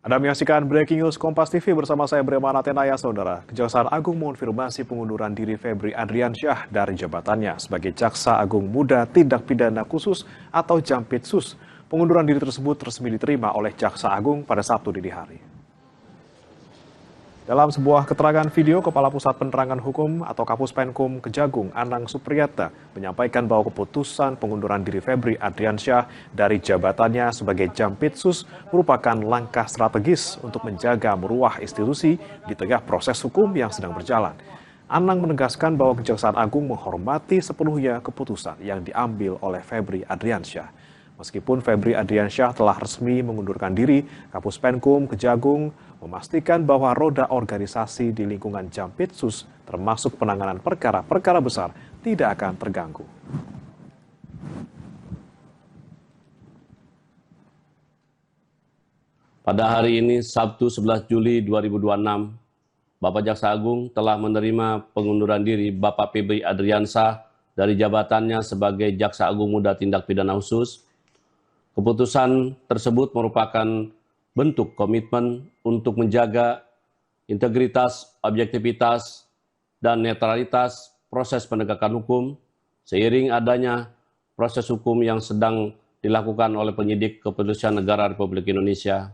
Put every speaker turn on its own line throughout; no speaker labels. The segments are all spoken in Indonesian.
Anda menyaksikan Breaking News Kompas TV bersama saya Bremana Tenaya, Saudara. Kejaksaan Agung mengonfirmasi pengunduran diri Febri Adriansyah dari jabatannya sebagai Jaksa Agung Muda Tindak Pidana Khusus atau Jampitsus. Pengunduran diri tersebut resmi diterima oleh Jaksa Agung pada Sabtu dini hari. Dalam sebuah keterangan video, Kepala Pusat Penerangan Hukum atau Kapus Penkum Kejagung, Anang Supriyatna, menyampaikan bahwa keputusan pengunduran diri Febri Adriansyah dari jabatannya sebagai Jampitsus merupakan langkah strategis untuk menjaga maruah institusi di tengah proses hukum yang sedang berjalan. Anang menegaskan bahwa Kejaksaan Agung menghormati sepenuhnya keputusan yang diambil oleh Febri Adriansyah. Meskipun Febri Adriansyah telah resmi mengundurkan diri, Kapus Penkum Kejagung memastikan bahwa roda organisasi di lingkungan Jampitsus, termasuk penanganan perkara-perkara besar, tidak akan terganggu.
Pada hari ini, Sabtu 11 Juli 2026, Bapak Jaksa Agung telah menerima pengunduran diri Bapak Febri Adriansyah dari jabatannya sebagai Jaksa Agung Muda Tindak Pidana Khusus. Keputusan tersebut merupakan bentuk komitmen untuk menjaga integritas, objektivitas, dan netralitas proses penegakan hukum seiring adanya proses hukum yang sedang dilakukan oleh penyidik Kepolisian Negara Republik Indonesia.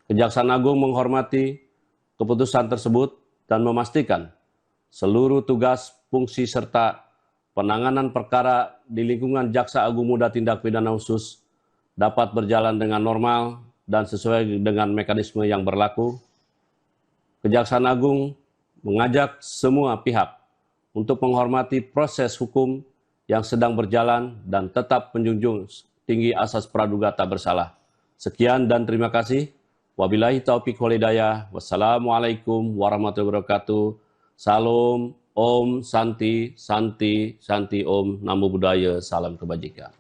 Kejaksaan Agung menghormati keputusan tersebut dan memastikan seluruh tugas, fungsi, serta penanganan perkara di lingkungan Jaksa Agung Muda Tindak Pidana Khusus dapat berjalan dengan normal dan sesuai dengan mekanisme yang berlaku. Kejaksaan Agung mengajak semua pihak untuk menghormati proses hukum yang sedang berjalan dan tetap menjunjung tinggi asas praduga tak bersalah. Sekian dan terima kasih. Wabillahi taufiq wal hidayah. Wassalamualaikum warahmatullahi wabarakatuh. Salam, Om, Santi, Santi, Santi, Om, Namo Buddhaya, salam kebajikan.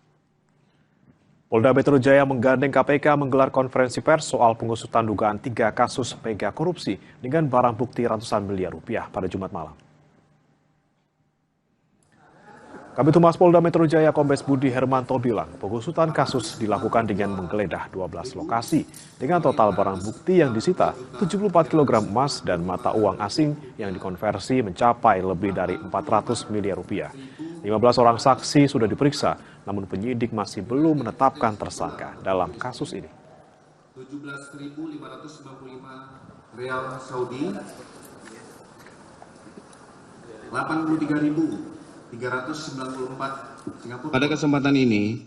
Polda Metro Jaya menggandeng KPK menggelar konferensi pers soal pengusutan dugaan 3 kasus mega korupsi dengan barang bukti ratusan miliar rupiah pada Jumat malam. Kabid Humas Polda Metro Jaya Kombes Budi Hermanto bilang pengusutan kasus dilakukan dengan menggeledah 12 lokasi dengan total barang bukti yang disita 74 kg emas dan mata uang asing yang dikonversi mencapai lebih dari 400 miliar rupiah. 15 orang saksi sudah diperiksa, namun penyidik masih belum menetapkan tersangka dalam kasus ini.
17.595 real Saudi, 83.394 Singapura. Pada kesempatan ini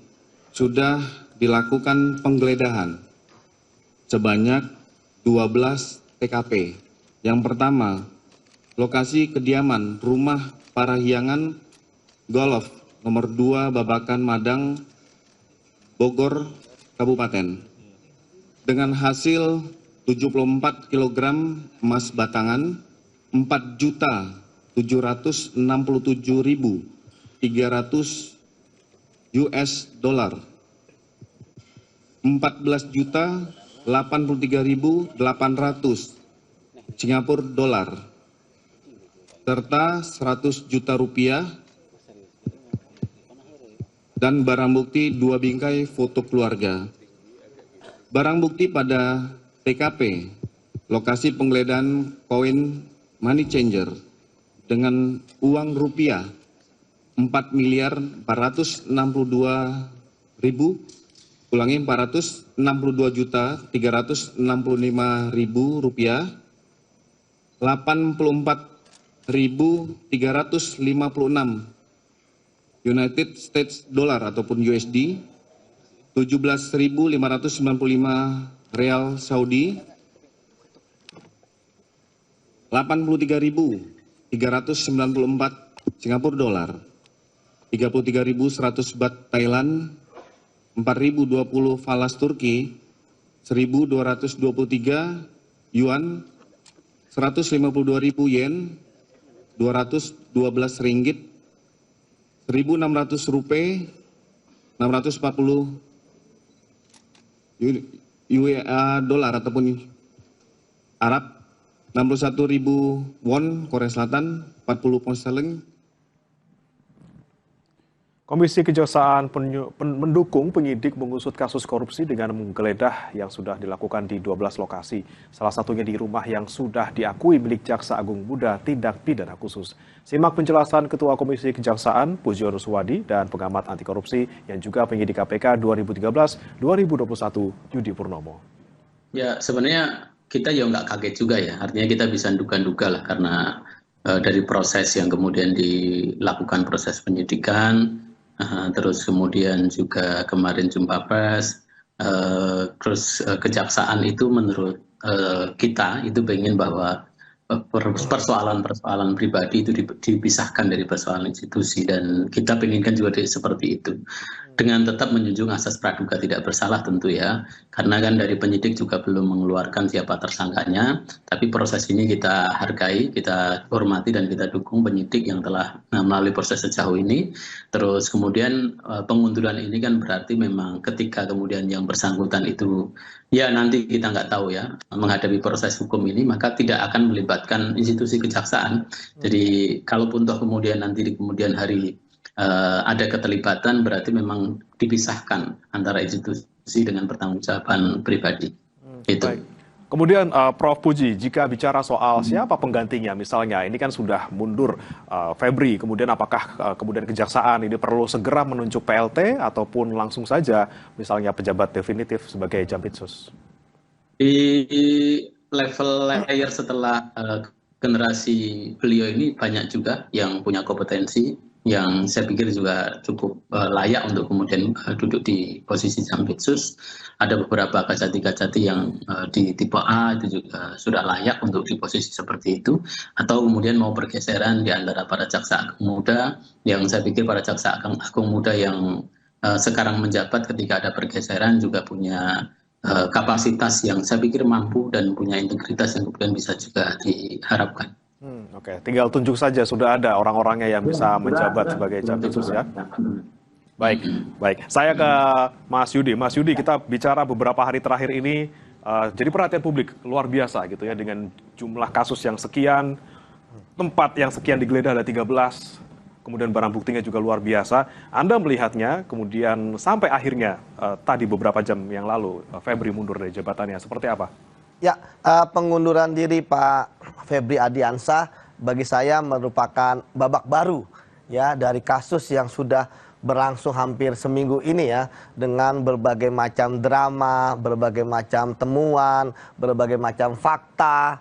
sudah dilakukan penggeledahan sebanyak 12 TKP. Yang pertama, lokasi kediaman rumah Parahyangan Golf nomor 2 Babakan Madang, Bogor, Kabupaten. Dengan hasil 74 kg emas batangan, 4.767.300 US dollar, 14.083.800 Singapura dolar, serta 100 juta rupiah dan barang bukti 2 bingkai foto keluarga. Barang bukti pada TKP, lokasi penggeledahan koin money changer dengan uang rupiah 4.462.000, ulangi 462.365.000 rupiah, 84.356 United States dollar ataupun USD, 17.595 real Saudi, 83.394 Singapura dolar, 33.100 baht Thailand, 4.020 falas Turki, 1.223 yuan, 152.000 yen, 212 ringgit, 1.600 rupiah, 640 dolar ataupun Arab, 61.000 won Korea Selatan, 40 pound sterling.
Komisi Kejaksaan mendukung penyidik mengusut kasus korupsi dengan menggeledah yang sudah dilakukan di 12 lokasi. Salah satunya di rumah yang sudah diakui milik Jaksa Agung Muda Tindak Pidana Khusus. Simak penjelasan Ketua Komisi Kejaksaan Pujiyo Ruswadi dan pengamat anti korupsi yang juga penyidik KPK 2013-2021 Yudi Purnomo.
Ya, sebenarnya kita ya nggak kaget juga ya. Artinya kita bisa duga-duga lah karena dari proses yang kemudian dilakukan proses penyidikan, terus kemudian juga kemarin jumpa pers, terus kejaksaan itu menurut kita itu pengen bahwa persoalan pribadi itu dipisahkan dari persoalan institusi, dan kita penginkan juga seperti itu dengan tetap menjunjung asas praduga tidak bersalah tentu ya, karena kan dari penyidik juga belum mengeluarkan siapa tersangkanya, tapi proses ini kita hargai, kita hormati dan kita dukung penyidik yang telah melalui proses sejauh ini. Terus kemudian pengunduran ini kan berarti memang ketika kemudian yang bersangkutan itu ya nanti kita nggak tahu ya menghadapi proses hukum ini, maka tidak akan melibatkan institusi kejaksaan. Jadi kalaupun toh kemudian nanti di kemudian hari ada keterlibatan, berarti memang dipisahkan antara institusi dengan pertanggungjawaban pribadi. Itu.
Baik. Kemudian Prof. Puji, jika bicara soal siapa penggantinya, misalnya ini kan sudah mundur Febri, kemudian apakah kemudian kejaksaan ini perlu segera menunjuk PLT ataupun langsung saja misalnya pejabat definitif sebagai Jampitsus?
Di level layer setelah generasi beliau ini banyak juga yang punya kompetensi, yang saya pikir juga cukup layak untuk kemudian duduk di posisi Jampitsus. Ada beberapa kajati-kajati yang di tipe A itu juga sudah layak untuk di posisi seperti itu. Atau kemudian mau pergeseran di antara para jaksa agung muda, yang saya pikir para jaksa agung muda yang sekarang menjabat ketika ada pergeseran juga punya kapasitas yang saya pikir mampu dan punya integritas yang kemudian bisa juga diharapkan.
Oke, tinggal tunjuk saja sudah ada orang-orangnya yang bisa menjabat sebagai Jampitsus ya. Baik, baik. Saya ke Mas Yudi. Mas Yudi, kita bicara beberapa hari terakhir ini jadi perhatian publik luar biasa gitu ya, dengan jumlah kasus yang sekian, tempat yang sekian digeledah ada 13, kemudian barang buktinya juga luar biasa. Anda melihatnya kemudian sampai akhirnya tadi beberapa jam yang lalu Febri mundur dari jabatannya, seperti apa?
Ya, pengunduran diri Pak Febri Adriansah bagi saya merupakan babak baru ya dari kasus yang sudah berlangsung hampir seminggu ini ya, dengan berbagai macam drama, berbagai macam temuan, berbagai macam fakta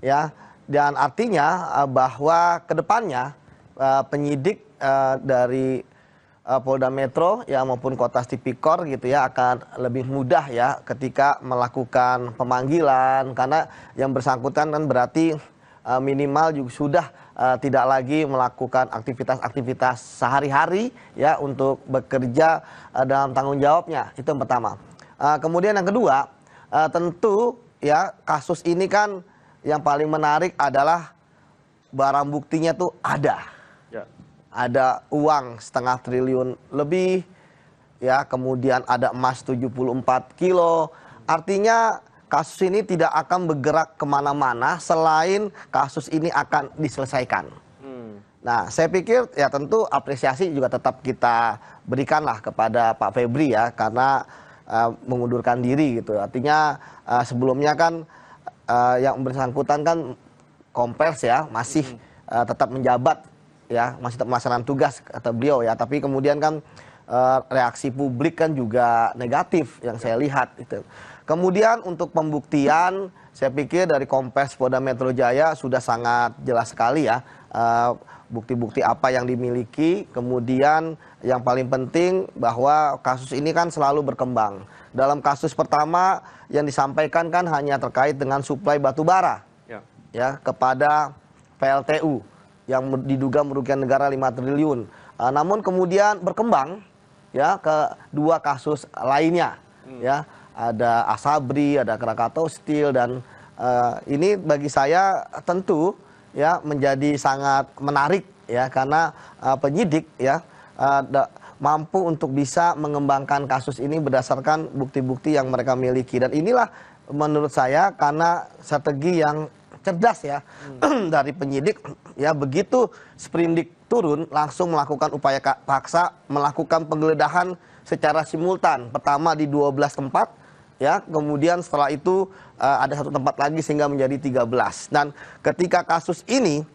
ya, dan artinya bahwa kedepannya penyidik dari Polda Metro ya maupun Kota Tipikor gitu ya akan lebih mudah ya ketika melakukan pemanggilan, karena yang bersangkutan kan berarti minimal juga sudah tidak lagi melakukan aktivitas-aktivitas sehari-hari ya untuk bekerja dalam tanggung jawabnya. Itu yang pertama. Kemudian yang kedua, tentu ya kasus ini kan yang paling menarik adalah barang buktinya tuh ada. Ada uang 0,5 triliun lebih, ya, kemudian ada emas 74 kilo. Artinya kasus ini tidak akan bergerak kemana-mana selain kasus ini akan diselesaikan. Nah, saya pikir ya tentu apresiasi juga tetap kita berikanlah kepada Pak Febri ya, karena mengundurkan diri gitu. Artinya sebelumnya kan yang bersangkutan kan kompers ya, masih tetap menjabat ya, masih tetap melaksanakan tugas kata beliau ya, tapi kemudian kan reaksi publik kan juga negatif yang saya lihat itu. Kemudian untuk pembuktian saya pikir dari Kompes Polda Metro Jaya sudah sangat jelas sekali ya bukti-bukti apa yang dimiliki. Kemudian yang paling penting bahwa kasus ini kan selalu berkembang. Dalam kasus pertama yang disampaikan kan hanya terkait dengan suplai batu bara ya kepada PLTU yang diduga merugikan negara 5 triliun. Namun kemudian berkembang ya ke dua kasus lainnya ya, ada Asabri, ada Krakatau Steel, dan ini bagi saya tentu ya menjadi sangat menarik ya, karena penyidik ya mampu untuk bisa mengembangkan kasus ini berdasarkan bukti-bukti yang mereka miliki, dan inilah menurut saya karena strategi yang cerdas ya dari penyidik ya, begitu sprindik turun langsung melakukan upaya paksa, melakukan penggeledahan secara simultan. Pertama di 12 tempat, ya, kemudian setelah itu ada satu tempat lagi sehingga menjadi 13. Dan ketika kasus ini,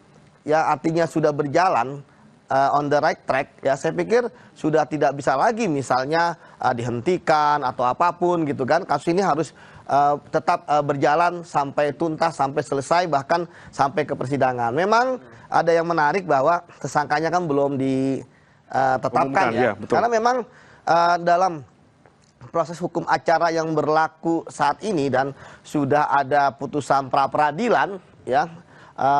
ya, artinya sudah berjalan on the right track, ya, saya pikir sudah tidak bisa lagi misalnya dihentikan atau apapun gitu kan. Kasus ini harus tetap berjalan sampai tuntas, sampai selesai, bahkan sampai ke persidangan. Memang ada yang menarik bahwa tersangkanya kan belum ditetapkan, ya,
betul.
karena memang dalam proses hukum acara yang berlaku saat ini dan sudah ada putusan pra peradilan, ya,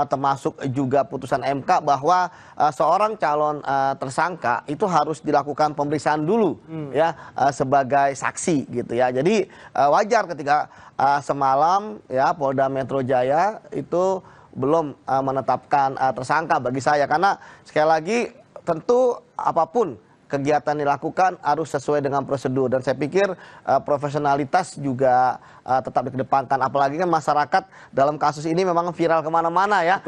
termasuk juga putusan MK bahwa seorang calon tersangka itu harus dilakukan pemeriksaan dulu, ya, sebagai saksi gitu, ya. Jadi wajar ketika semalam, ya, Polda Metro Jaya itu belum menetapkan tersangka bagi saya, karena sekali lagi tentu apapun kegiatan dilakukan harus sesuai dengan prosedur, dan saya pikir profesionalitas juga tetap dikedepankan, apalagi kan masyarakat dalam kasus ini memang viral kemana-mana, ya,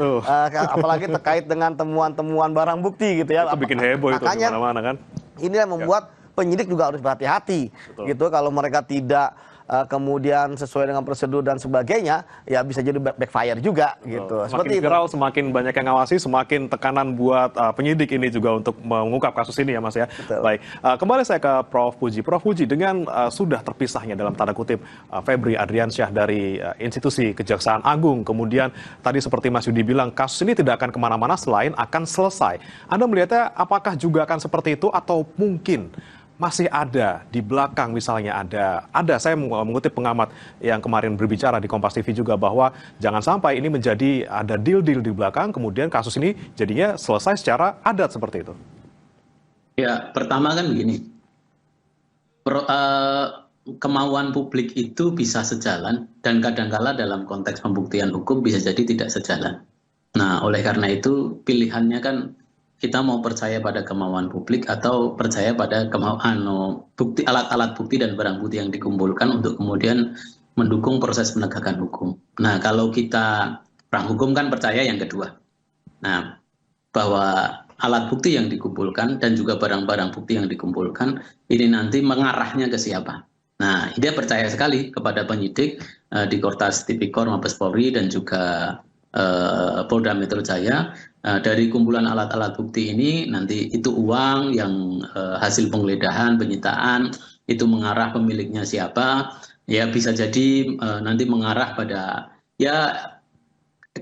apalagi terkait dengan temuan-temuan barang bukti gitu, ya.
Itu bikin heboh itu kemana-mana kan.
Ini yang membuat penyidik juga harus berhati-hati gitu, kalau mereka tidak kemudian sesuai dengan prosedur dan sebagainya, ya bisa jadi backfire juga gitu.
Semakin viral, semakin banyak yang ngawasi, semakin tekanan buat penyidik ini juga untuk mengungkap kasus ini, ya, Mas, ya.
Betul.
Baik, kembali saya ke Prof. Puji. Prof. Puji, dengan sudah terpisahnya dalam tanda kutip Febri Adriansyah dari institusi Kejaksaan Agung, kemudian tadi seperti Mas Yudi bilang kasus ini tidak akan kemana-mana selain akan selesai. Anda melihatnya apakah juga akan seperti itu atau mungkin masih ada di belakang, misalnya ada saya mengutip pengamat yang kemarin berbicara di Kompas TV juga bahwa jangan sampai ini menjadi ada deal-deal di belakang, kemudian kasus ini jadinya selesai secara adat seperti itu.
Ya, pertama kan begini, kemauan publik itu bisa sejalan dan kadangkala dalam konteks pembuktian hukum bisa jadi tidak sejalan. Nah, oleh karena itu pilihannya kan kita mau percaya pada kemauan publik atau percaya pada bukti, alat-alat bukti dan barang bukti yang dikumpulkan untuk kemudian mendukung proses penegakan hukum. Nah, kalau kita orang hukum kan percaya yang kedua. Nah, bahwa alat bukti yang dikumpulkan dan juga barang-barang bukti yang dikumpulkan ini nanti mengarahnya ke siapa. Nah, dia percaya sekali kepada penyidik di Kortas Tipikor Mabes Polri dan juga Polda Metro Jaya. Dari kumpulan alat-alat bukti ini nanti itu uang yang hasil penggeledahan, penyitaan itu mengarah pemiliknya siapa, ya bisa jadi nanti mengarah pada ya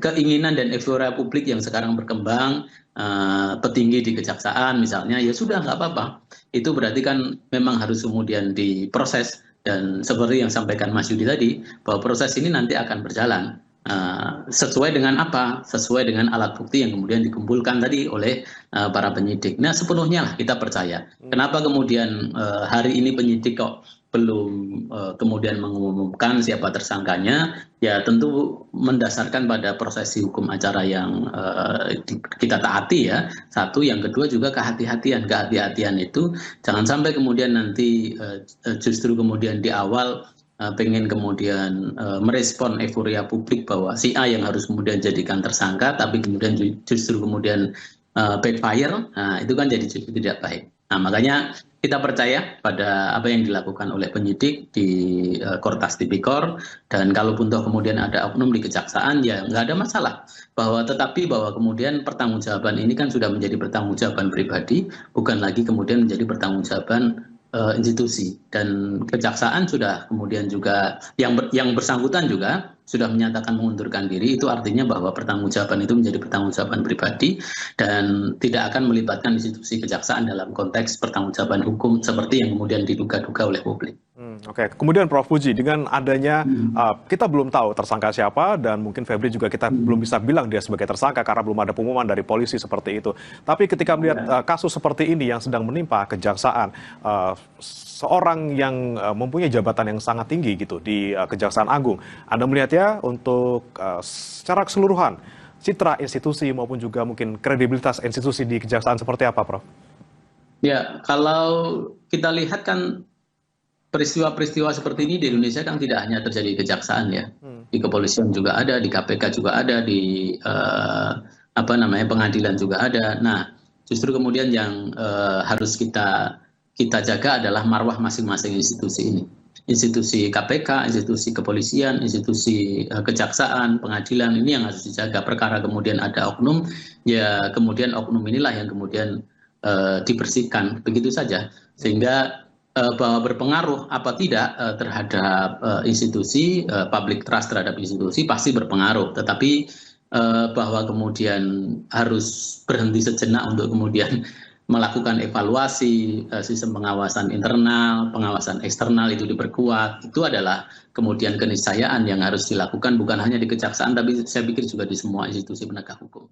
keinginan dan euforia publik yang sekarang berkembang, petinggi di kejaksaan misalnya, ya sudah nggak apa-apa. Itu berarti kan memang harus kemudian diproses, dan seperti yang sampaikan Mas Yudi tadi bahwa proses ini nanti akan berjalan. Sesuai dengan apa? Sesuai dengan alat bukti yang kemudian dikumpulkan tadi oleh para penyidik. Nah, sepenuhnya lah kita percaya. Kenapa kemudian hari ini penyidik kok belum kemudian mengumumkan siapa tersangkanya? Ya tentu mendasarkan pada prosesi hukum acara yang kita taati, ya. Satu, yang kedua juga kehati-hatian. Kehati-hatian itu jangan sampai kemudian nanti justru kemudian di awal pengen kemudian merespon euforia publik bahwa si A yang harus kemudian jadikan tersangka, tapi kemudian justru kemudian backfire, nah itu kan jadi justru tidak baik. Nah, makanya kita percaya pada apa yang dilakukan oleh penyidik di Kortas Tipikor, dan kalaupun toh kemudian ada oknum di kejaksaan, ya nggak ada masalah. Tetapi bahwa kemudian pertanggungjawaban ini kan sudah menjadi pertanggungjawaban pribadi, bukan lagi kemudian menjadi pertanggungjawaban institusi, dan kejaksaan sudah kemudian juga yang bersangkutan juga sudah menyatakan mengundurkan diri. Itu artinya bahwa pertanggungjawaban itu menjadi pertanggungjawaban pribadi dan tidak akan melibatkan institusi kejaksaan dalam konteks pertanggungjawaban hukum seperti yang kemudian diduga-duga oleh publik.
Oke, kemudian Prof. Puji, dengan adanya kita belum tahu tersangka siapa, dan mungkin Febri juga kita belum bisa bilang dia sebagai tersangka karena belum ada pengumuman dari polisi seperti itu. Tapi ketika melihat kasus seperti ini yang sedang menimpa kejaksaan, seorang yang mempunyai jabatan yang sangat tinggi gitu di Kejaksaan Agung, Anda melihatnya untuk secara keseluruhan citra institusi maupun juga mungkin kredibilitas institusi di kejaksaan seperti apa, Prof?
Ya, kalau kita lihat kan peristiwa-peristiwa seperti ini di Indonesia kan tidak hanya terjadi di kejaksaan, ya, di kepolisian juga ada, di KPK juga ada, di pengadilan juga ada. Nah, Justru kemudian yang harus kita jaga adalah marwah masing-masing institusi ini. Institusi KPK, institusi kepolisian, institusi kejaksaan, pengadilan, ini yang harus dijaga. Perkara kemudian ada oknum, ya kemudian oknum inilah yang kemudian dibersihkan, begitu saja. Sehingga bahwa berpengaruh apa tidak terhadap institusi, public trust terhadap institusi pasti berpengaruh. Tetapi bahwa kemudian harus berhenti sejenak untuk kemudian melakukan evaluasi sistem pengawasan internal, pengawasan eksternal itu diperkuat, itu adalah kemudian keniscayaan yang harus dilakukan bukan hanya di kejaksaan, tapi saya pikir juga di semua institusi penegak hukum.